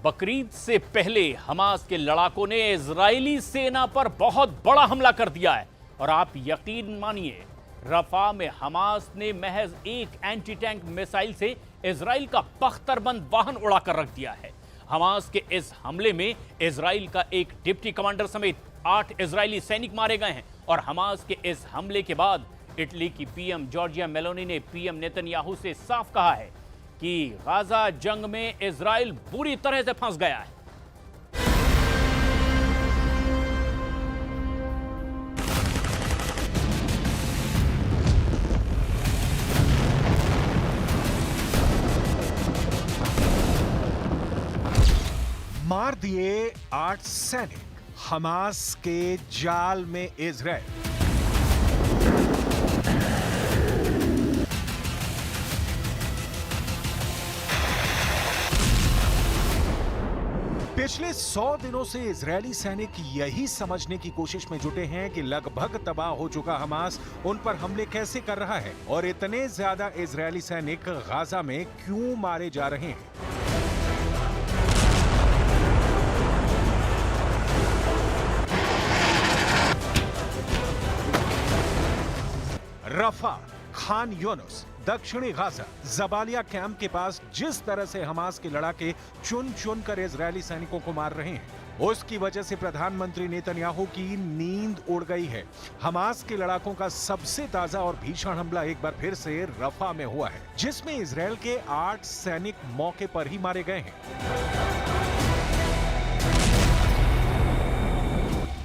बकरीद से पहले हमास के लड़ाकों ने इजरायली सेना पर बहुत बड़ा हमला कर दिया है और आप यकीन मानिए रफा में हमास ने महज एक एंटी टैंक मिसाइल से इजराइल का बख्तरबंद वाहन उड़ाकर रख दिया है। हमास के इस हमले में इजराइल का एक डिप्टी कमांडर समेत 8 इजरायली सैनिक मारे गए हैं और हमास के इस हमले के बाद इटली की पीएम जॉर्जिया मेलोनी ने पीएम नेतन्याहू से साफ कहा है कि गाजा जंग में इजराइल बुरी तरह से फंस गया है। मार दिए 8 सैनिक, हमास के जाल में इजराइल। पिछले 100 दिनों से इजरायली सैनिक यही समझने की कोशिश में जुटे हैं कि लगभग तबाह हो चुका हमास उन पर हमले कैसे कर रहा है और इतने ज्यादा इजरायली सैनिक गाजा में क्यों मारे जा रहे हैं। रफा, खान यूनुस, दक्षिणी गाजा, जबालिया कैंप के पास जिस तरह से हमास के लड़ाके चुन चुन कर इजरायली सैनिकों को मार रहे हैं, उसकी वजह से प्रधानमंत्री नेतन्याहू की नींद उड़ गई है। हमास के लड़ाकों का सबसे ताजा और भीषण हमला एक बार फिर से रफा में हुआ है, जिसमें इजरायल के 8 सैनिक मौके पर ही मारे गए हैं।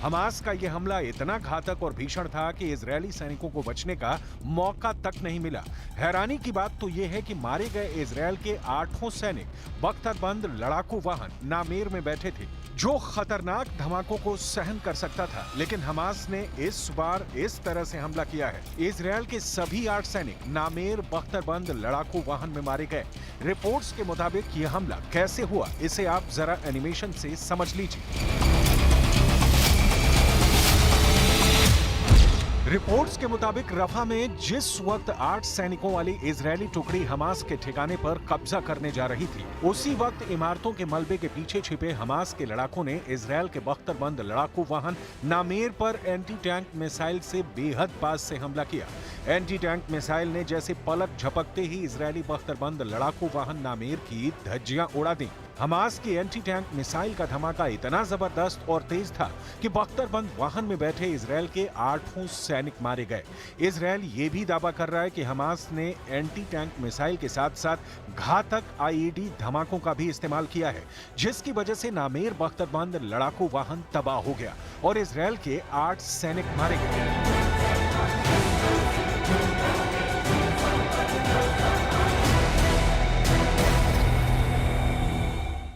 हमास का यह हमला इतना घातक और भीषण था कि इजरायली सैनिकों को बचने का मौका तक नहीं मिला। हैरानी की बात तो यह है कि मारे गए इजरायल के 8 सैनिक बख्तरबंद लड़ाकू वाहन नामेर में बैठे थे, जो खतरनाक धमाकों को सहन कर सकता था। लेकिन हमास ने इस बार इस तरह से हमला किया है। इजरायल के सभी 8 सैनिक नामेर बख्तरबंद लड़ाकू वाहन में मारे गए। रिपोर्ट्स के मुताबिक यह हमला कैसे हुआ, इसे आप जरा एनिमेशन से समझ लीजिए। रिपोर्ट्स के मुताबिक रफा में जिस वक्त 8 सैनिकों वाली इजरायली टुकड़ी हमास के ठिकाने पर कब्जा करने जा रही थी, उसी वक्त इमारतों के मलबे के पीछे छिपे हमास के लड़ाकों ने इजरायल के बख्तरबंद लड़ाकू वाहन नामेर पर एंटी टैंक मिसाइल से बेहद पास से हमला किया। एंटी टैंक मिसाइल ने जैसे पलक झपकते ही इजरायली बख्तरबंद लड़ाकू वाहन नामेर की धज्जियां उड़ा दी। हमास की एंटी टैंक मिसाइल का धमाका इतना जबरदस्त और तेज था कि बख्तरबंद वाहन में बैठे इजरायल के 8 सैनिक मारे गए। इजरायल ये भी दावा कर रहा है कि हमास ने एंटी टैंक मिसाइल के साथ साथ घातक आईईडी धमाकों का भी इस्तेमाल किया है, जिसकी वजह से नामेर बख्तरबंद लड़ाकू वाहन तबाह हो गया और इजरायल के 8 सैनिक मारे गए।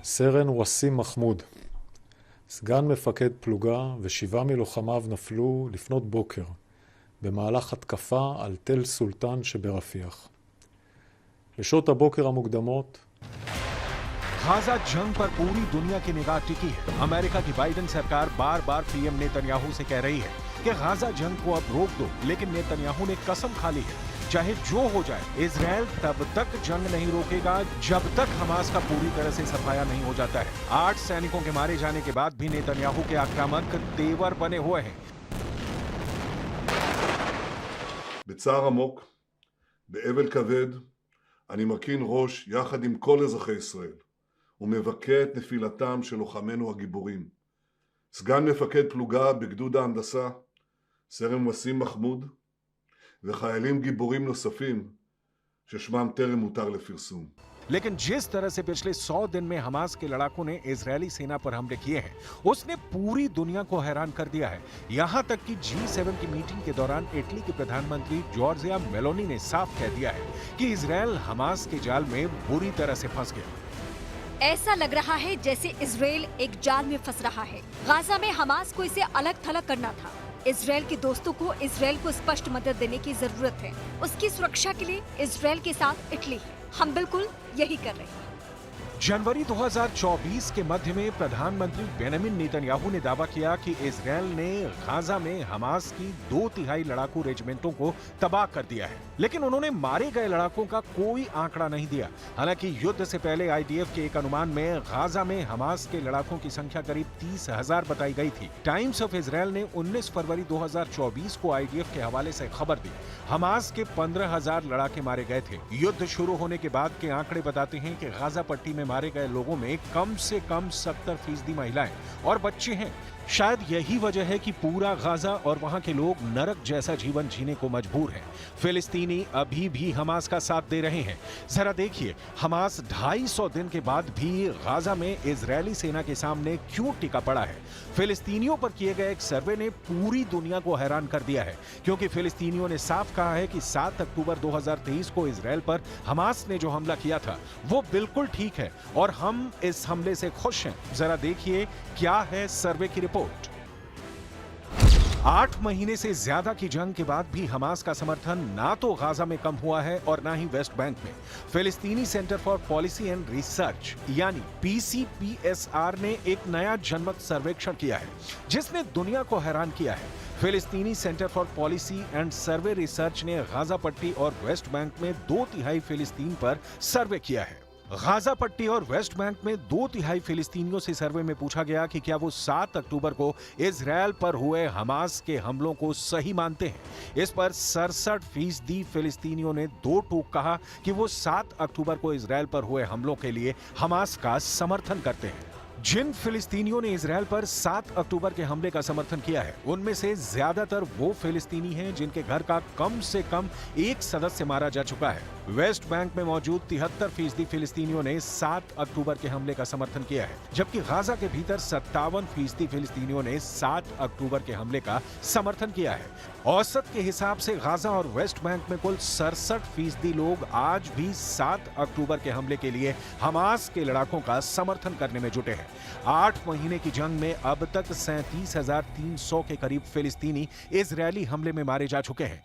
סרן וסים מחמוד, סגן מפקד פלוגה ו7 מלוחמיו נפלו לפנות בוקר במהלך התקפה על תל סולטן שברפיח. לשעות הבוקר המוקדמות गाजा जंग पर पूरी दुनिया की निगाह टिकी है। अमेरिका की बाइडेन सरकार बार बार पीएम नेतन्याहू से कह रही है कि गाजा जंग को अब रोक दो, लेकिन नेतन्याहू ने कसम खा ली है, चाहे जो हो जाए इजरायल तब तक जंग नहीं रोकेगा जब तक हमास का पूरी तरह से सफाया नहीं हो जाता है। 8 सैनिकों के मारे जाने के बाद भी नेतन्याहू के आक्रामक तेवर बने हुए हैं। בצער עמוק, באבל כבד, אני מרכין ראש יחד עם כל אזרחי ישראל ומבכה את נפילתם של לוחמינו הגיבורים. סגן מפקד פלוגה בגדוד ההנדסה, סרן וסים מחמוד, וחיילים גיבורים נוספים ששמם טרם הותר לפרסום. लेकिन जिस तरह से पिछले 100 दिन में हमास के लड़ाकों ने इजरायली सेना पर हमले किए हैं, उसने पूरी दुनिया को हैरान कर दिया है। यहां तक कि G7 की मीटिंग के दौरान इटली के प्रधानमंत्री जॉर्जिया मेलोनी ने साफ कह दिया है कि इजरायल हमास के जाल में बुरी तरह से फंस गया। ऐसा लग रहा है जैसे इजरायल एक जाल में फंस रहा है। गाजा में हमास को इसे अलग थलग करना था। इजरायल के दोस्तों को इजरायल को स्पष्ट मदद देने की जरूरत है। उसकी सुरक्षा के लिए इजरायल के साथ इटली है। हम बिल्कुल यही कर रहे हैं। जनवरी 2024 के मध्य में प्रधानमंत्री बेंजामिन नेतन्याहू ने दावा किया कि इजरायल ने गाजा में हमास की 2/3 लड़ाकू रेजिमेंटों को तबाह कर दिया है, लेकिन उन्होंने मारे गए लड़ाकों का कोई आंकड़ा नहीं दिया। हालांकि युद्ध से पहले आईडीएफ के एक अनुमान में गाजा में हमास के लड़ाकों की संख्या करीब 30,000 बताई गई थी। टाइम्स ऑफ इजरायल ने 19 फरवरी 2024 को आईडीएफ के हवाले से खबर दी, हमास के 15,000 लड़ाके मारे गए थे। युद्ध शुरू होने के बाद के आंकड़े बताते हैं कि गाजा पट्टी में मारे गए लोगों में कम से कम 70% महिलाएं और बच्चे हैं। शायद यही वजह है कि पूरा गाजा और वहां के लोग नरक जैसा जीवन जीने को मजबूर हैं। फिलिस्तीनी अभी भी हमास का साथ दे रहे हैं। जरा देखिए, हमास 250 दिन के बाद भी गाजा में इजरायली सेना के सामने क्यों टिका पड़ा है। फिलिस्तीनियों पर किए गए एक सर्वे ने पूरी दुनिया को हैरान कर दिया है, क्योंकि फिलिस्तीनियों ने साफ कहा है कि 7 अक्टूबर 2023 को इजरायल पर हमास ने जो हमला किया था वो बिल्कुल ठीक है और हम इस हमले से खुश हैं। जरा देखिए क्या है सर्वे की रिपोर्ट। 8 महीने से ज्यादा की जंग के बाद भी हमास का समर्थन ना तो गाजा में कम हुआ है और ना ही वेस्ट बैंक में। फिलिस्तीनी centre for policy and research यानी PCPSR ने एक नया जनमत सर्वेक्षण किया है जिसने दुनिया को हैरान किया है। फिलिस्तीनी centre for policy and survey research ने गाजा पट्टी और वेस्ट बैंक में 2/3 फिलिस्तीन पर सर्वे किया है। गाजा पट्टी और वेस्ट बैंक में 2/3 फिलिस्तीनियों से सर्वे में पूछा गया कि क्या वो 7 अक्टूबर को इजरायल पर हुए हमास के हमलों को सही मानते हैं। इस पर 67% फिलिस्तीनियों ने दो टूक कहा कि वो 7 अक्टूबर को इजरायल पर हुए हमलों के लिए हमास का समर्थन करते हैं। जिन फिलिस्तीनियों ने इजरायल पर 7 अक्टूबर के हमले का समर्थन किया है उनमें से ज्यादातर वो फिलिस्तीनी हैं जिनके घर का कम से कम एक सदस्य मारा जा चुका है। वेस्ट बैंक में मौजूद 73% फिलिस्तीनियों ने 7 अक्टूबर के हमले का समर्थन किया है, जबकि गाजा के भीतर 57% फिलिस्तीनियों ने 7 अक्टूबर के हमले का समर्थन किया है। औसत के हिसाब से गाजा और वेस्ट बैंक में कुल 67% लोग आज भी 7 अक्टूबर के हमले के लिए हमास के लड़ाकों का समर्थन करने में जुटे हैं। 8 महीने की जंग में अब तक 37,300 के करीब फिलिस्तीनी इजरायली हमले में मारे जा चुके हैं।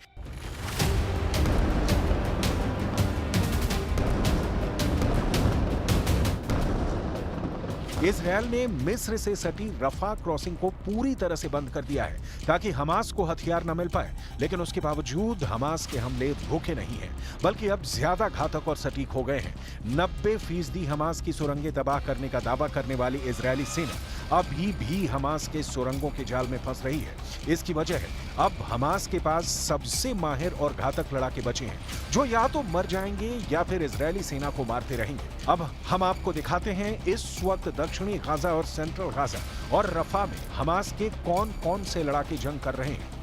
इजरायल ने मिस्र से सटी रफा क्रॉसिंग को पूरी तरह से बंद कर दिया है ताकि हमास को हथियार न मिल पाए, लेकिन उसके बावजूद हमास के हमले रुके नहीं हैं, बल्कि अब ज्यादा घातक और सटीक हो गए हैं। 90% हमास की सुरंगें तबाह करने का दावा करने वाली इजरायली सेना अभी भी हमास के सुरंगों के जाल में फंस रही है। इसकी वजह है अब हमास के पास सबसे माहिर और घातक लड़ाके बचे हैं जो या तो मर जाएंगे या फिर इजरायली सेना को मारते रहेंगे। अब हम आपको दिखाते हैं इस वक्त दक्षिणी गाजा और सेंट्रल गाजा और रफा में हमास के कौन कौन से लड़ाके जंग कर रहे हैं।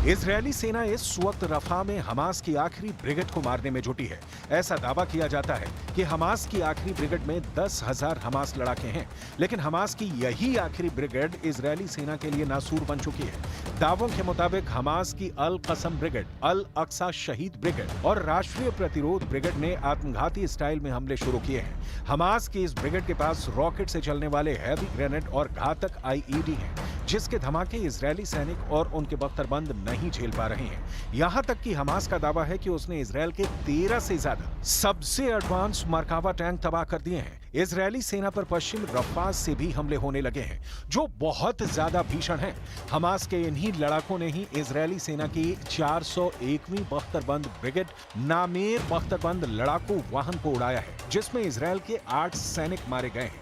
इजरायली सेना इस वक्त रफा में हमास की आखिरी ब्रिगेड को मारने में जुटी है। ऐसा दावा किया जाता है कि हमास की आखिरी ब्रिगेड में 10,000 हमास लड़ाके हैं, लेकिन हमास की यही आखिरी ब्रिगेड इजरायली सेना के लिए नासूर बन चुकी है। दावों के मुताबिक हमास की अल कसम ब्रिगेड, अल अक्सा शहीद ब्रिगेड और राष्ट्रीय प्रतिरोध ब्रिगेड ने आत्मघाती स्टाइल में हमले शुरू किए हैं। हमास की इस ब्रिगेड के पास रॉकेट से चलने वाले हैवी ग्रेनेड और घातक IED हैं, जिसके धमाके इजरायली सैनिक और उनके बख्तरबंद नहीं झेल पा रहे हैं। यहां तक कि हमास का दावा है कि उसने इजरायल के 13 से ज्यादा सबसे एडवांस मरकावा टैंक तबाह कर दिए हैं। इजरायली सेना पर पश्चिम रफा से भी हमले होने लगे हैं जो बहुत ज्यादा भीषण हैं। हमास के इन्हीं लड़ाकों ने ही इजरायली सेना की 401वीं बख्तरबंद ब्रिगेड नामेर बख्तरबंद लड़ाकू वाहन को उड़ाया है, जिसमें इजरायल के 8 सैनिक मारे गए हैं।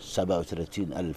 37,000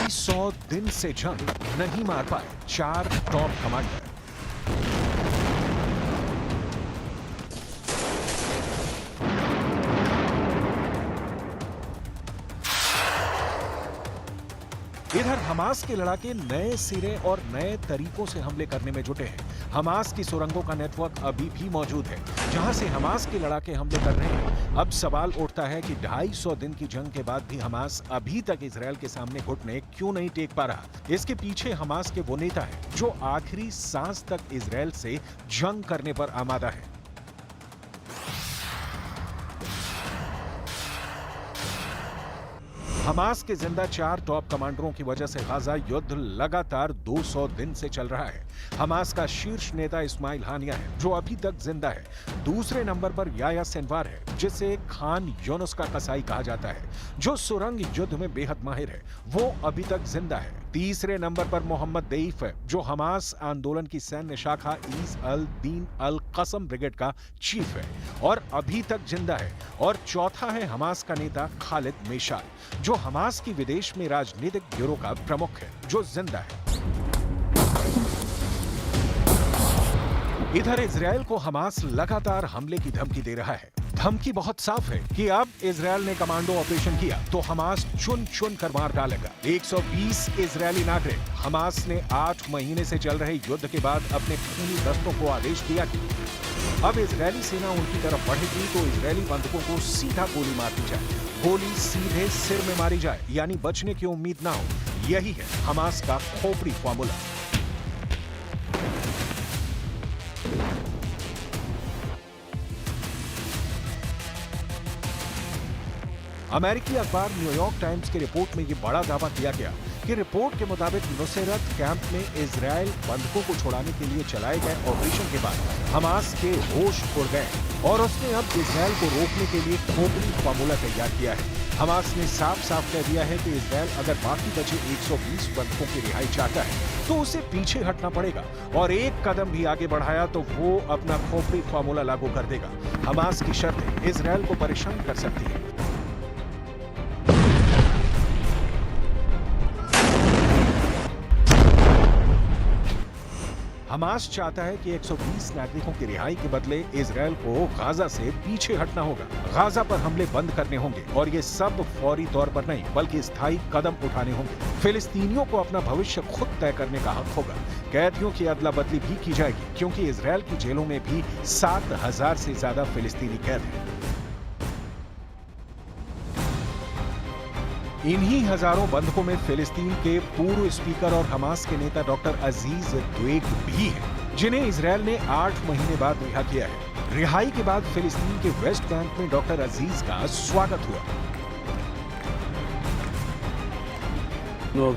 250 दिन से जंग नहीं मार पाए 4 टॉप कमांडर। इधर हमास के लड़ाके नए सिरे और नए तरीकों से हमले करने में जुटे हैं। हमास की सुरंगों का नेटवर्क अभी भी मौजूद है, जहां से हमास के लड़ाके हमले कर रहे हैं। अब सवाल उठता है कि 250 दिन की जंग के बाद भी हमास अभी तक इजरायल के सामने घुटने क्यों नहीं टेक पा रहा। इसके पीछे हमास के वो नेता है जो आखिरी सांस तक इजरायल से जंग करने पर आमादा है। हमास के जिंदा 4 टॉप कमांडरों की वजह से गाजा युद्ध लगातार 200 दिन से चल रहा है। हमास का शीर्ष नेता इस्माइल हानिया है जो अभी तक जिंदा है। दूसरे नंबर पर याह्या सिनवार है जिसे खान यूनुस का कसाई कहा जाता है, जो सुरंग युद्ध में बेहद माहिर है, वो अभी तक जिंदा है। तीसरे नंबर पर मोहम्मद देईफ है जो हमास आंदोलन की सैन्य शाखा ईस अल दीन अल कसम ब्रिगेड का चीफ है और अभी तक जिंदा है। और चौथा है हमास का नेता खालिद मेशाल जो हमास की विदेश में राजनीतिक ब्यूरो का प्रमुख है, जो जिंदा है। इधर इजरायल को हमास लगातार हमले की धमकी दे रहा है। धमकी बहुत साफ है कि अब इजरायल ने कमांडो ऑपरेशन किया तो हमास चुन चुन कर मार डालेगा। 120 इजरायली नागरिक। हमास ने 8 महीने से चल रहे युद्ध के बाद अपने खूनी दस्तों को आदेश दिया कि अब इजरायली सेना उनकी तरफ बढ़ेगी तो इजरायली बंधकों को सीधा गोली मार दी जाए। गोली सीधे सिर में मारी जाए, यानी बचने की उम्मीद ना हो। यही है हमास का खोपड़ी फॉर्मूला। अमेरिकी अखबार न्यूयॉर्क टाइम्स की रिपोर्ट में ये बड़ा दावा किया गया कि रिपोर्ट के मुताबिक नुसैरत कैंप में इजरायल बंधकों को छुड़ाने के लिए चलाए गए ऑपरेशन के बाद हमास के होश उड़ गए और उसने अब इजरायल को रोकने के लिए खोपड़ी फॉर्मूला तैयार किया है। हमास ने साफ साफ कह दिया है कि इजरायल अगर बाकी बचे 120 बंधकों की रिहाई चाहता है तो उसे पीछे हटना पड़ेगा और एक कदम भी आगे बढ़ाया तो वो अपना खोपड़ी फॉर्मूला लागू कर देगा। हमास की शर्तें इजरायल को परेशान कर सकती है। हमास चाहता है कि 120 नागरिकों की रिहाई के बदले इजरायल को गाजा से पीछे हटना होगा। गाजा पर हमले बंद करने होंगे और ये सब फौरी तौर पर नहीं बल्कि स्थायी कदम उठाने होंगे। फिलिस्तीनियों को अपना भविष्य खुद तय करने का हक होगा। कैदियों की अदला बदली भी की जाएगी क्योंकि इजरायल की जेलों में भी 7,000 से ज्यादा फिलिस्तीनी कैद हैं। इन्हीं हजारों बंधकों में फिलिस्तीन के पूर्व स्पीकर और हमास के नेता डॉक्टर अजीज द्वेक भी हैं, जिन्हें इजरायल ने 8 महीने बाद रिहा किया है। रिहाई के बाद फिलिस्तीन के वेस्ट बैंक में डॉक्टर अजीज का स्वागत हुआ।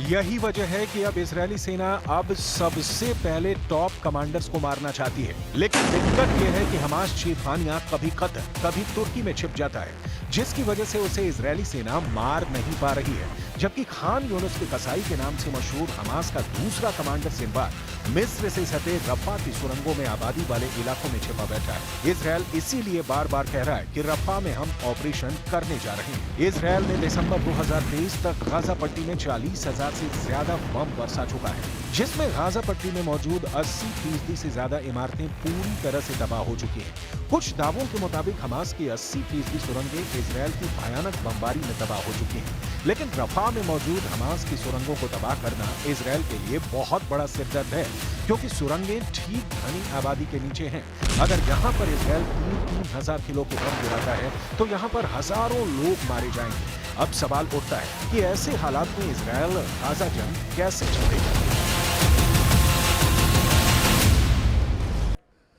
यही वजह है कि अब इजरायली सेना अब सबसे पहले टॉप कमांडर्स को मारना चाहती है, लेकिन दिक्कत यह है कि हमास चीफ हानिया कभी कतर कभी तुर्की में छिप जाता है, जिसकी वजह से उसे इजरायली सेना मार नहीं पा रही है। जबकि खान यूनुस के कसाई के नाम से मशहूर हमास का दूसरा कमांडर सिनवार मिस्र से सटे रफा की सुरंगों में आबादी वाले इलाकों में छिपा बैठा है। इजरायल इसीलिए बार बार कह रहा है कि रफा में हम ऑपरेशन करने जा रहे हैं। इजरायल ने दिसंबर 2023 तक गाजा पट्टी में 40,000 से ज्यादा बम बरसा चुका है, जिसमें गाजा पट्टी में मौजूद 80% से ज्यादा इमारतें पूरी तरह से तबाह हो चुकी हैं। कुछ दावों के मुताबिक हमास की 80% सुरंगें इजरायल की भयानक बमबारी में तबाह हो चुकी हैं, लेकिन रफा में मौजूद हमास की सुरंगों को तबाह करना इजरायल के लिए बहुत बड़ा सिरदर्द है, क्योंकि सुरंगें ठीक घनी आबादी के नीचे हैं। अगर यहाँ पर इजरायल 3,000 किलो के बम गिराता है तो यहाँ पर हजारों लोग मारे जाएंगे। अब सवाल उठता है कि ऐसे हालात में इजरायल गाजा जंग कैसे चलेगा।